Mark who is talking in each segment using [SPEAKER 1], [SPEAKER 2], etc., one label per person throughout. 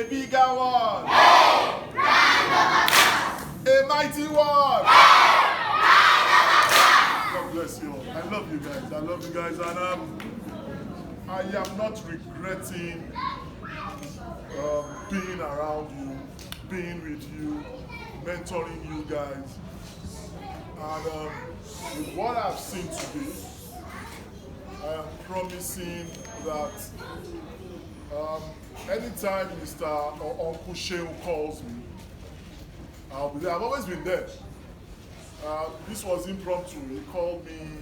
[SPEAKER 1] bigger one. A mighty one. God bless you all. I love you guys. I love you guys. And I am not regretting being around you, being with you, mentoring you guys. And with what I've seen today, I am promising that anytime Mr. or Uncle Shehu calls me, I'll be there. I've always been there. This was impromptu. He called me,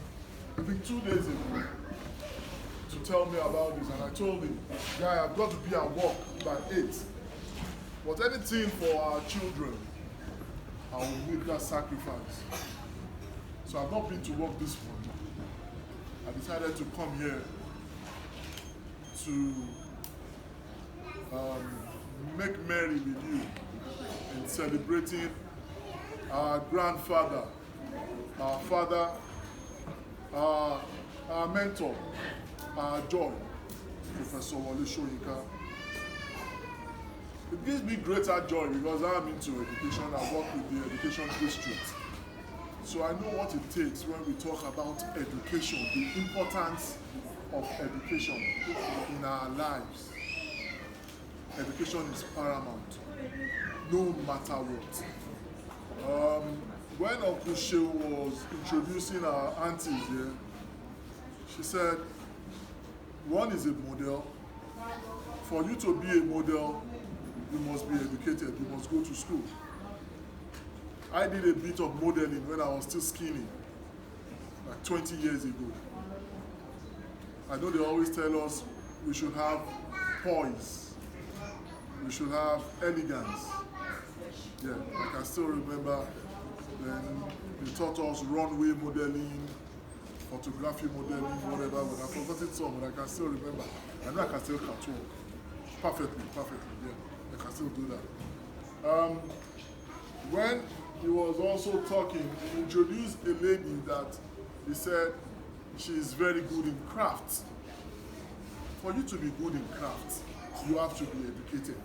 [SPEAKER 1] I think 2 days ago, to tell me about this, and I told him, guy, I've got to be at work by 8. But anything for our children, I will make that sacrifice. So I've not been to work this morning. I decided to come here to make merry with you in celebrating our grandfather, our father, our mentor, our joy, Professor Wole Soyinka. It gives me greater joy because I'm into education. I work with the education district. So I know what it takes when we talk about education, the importance of education in our lives. Education is paramount, no matter what. When Uncle Shehu was introducing our aunties here, she said, one is a model. For you to be a model, you must be educated, you must go to school. I did a bit of modeling when I was still skinny, like 20 years ago. I know they always tell us we should have poise, we should have elegance. Yeah, I can still remember then they taught us runway modeling, photography modeling, whatever, but I've forgotten some, but I can still remember. I know I can still catwalk. Perfectly, yeah, I can still do that. When he was also talking, he introduced a lady that he said she is very good in crafts. For you to be good in crafts, you have to be educated.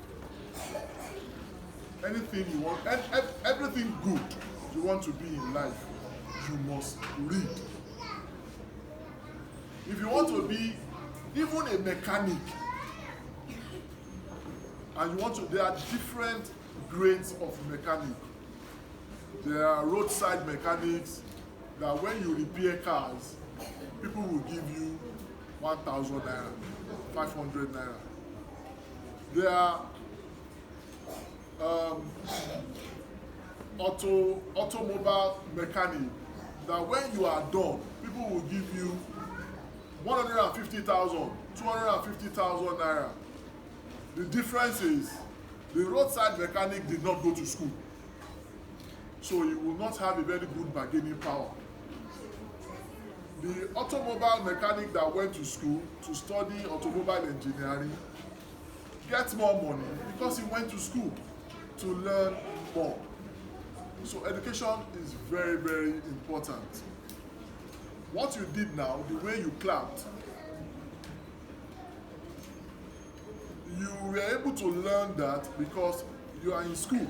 [SPEAKER 1] Anything you want, everything good you want to be in life, you must read. If you want to be even a mechanic, and you want to, there are different grades of mechanic. There are roadside mechanics that when you repair cars, people will give you 1,000 naira, 500 naira. There are automobile mechanic that when you are done, people will give you 150,000, 250,000 naira. The difference is the roadside mechanic did not go to school, so he will not have a very good bargaining power. The automobile mechanic that went to school to study automobile engineering gets more money because he went to school to learn more. So education is very, very important. What you did now, the way you clapped, you were able to learn that because you are in school.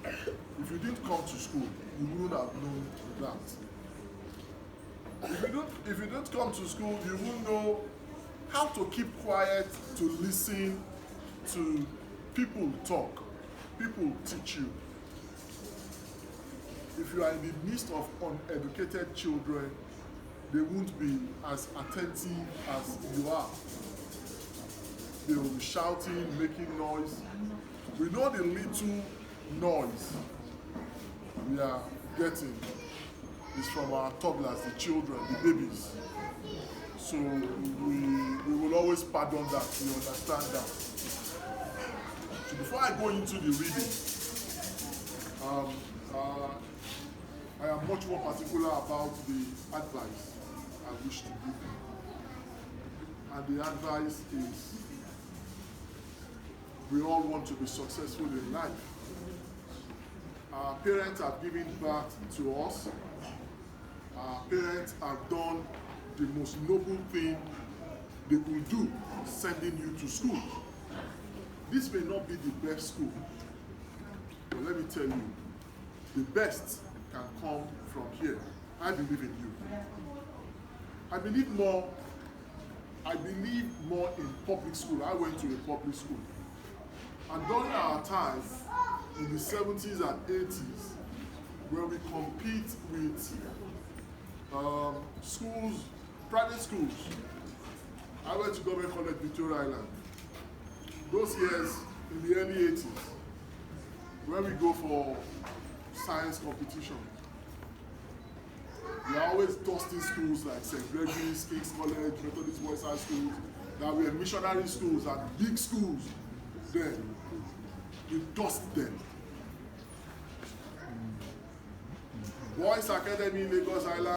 [SPEAKER 1] If you didn't come to school, you wouldn't have known that. If you don't come to school, you won't know how to keep quiet, to listen to people talk, people teach you. If you are in the midst of uneducated children, they won't be as attentive as you are. They will be shouting, making noise. We know the little noise we are getting is from our toddlers, the children, the babies. So we will always pardon that, we understand that. So before I go into the reading, I am much more particular about the advice I wish to give. And the advice is, we all want to be successful in life. Our parents have given birth to us. Our parents have done the most noble thing they could do, sending you to school. This may not be the best school, but let me tell you, the best can come from here. I believe in you. I believe more in public school. I went to a public school. And during our time, in the 70s and 80s, where we compete with schools, private schools. I went to Government College, Victoria Island. Those years, in the early 80s, when we go for science competition, we are always dusting schools like St. Gregory's, King's College, Methodist Boys High Schools, that were missionary schools and big schools. Then, we dust them. Boys Academy, Lagos Island.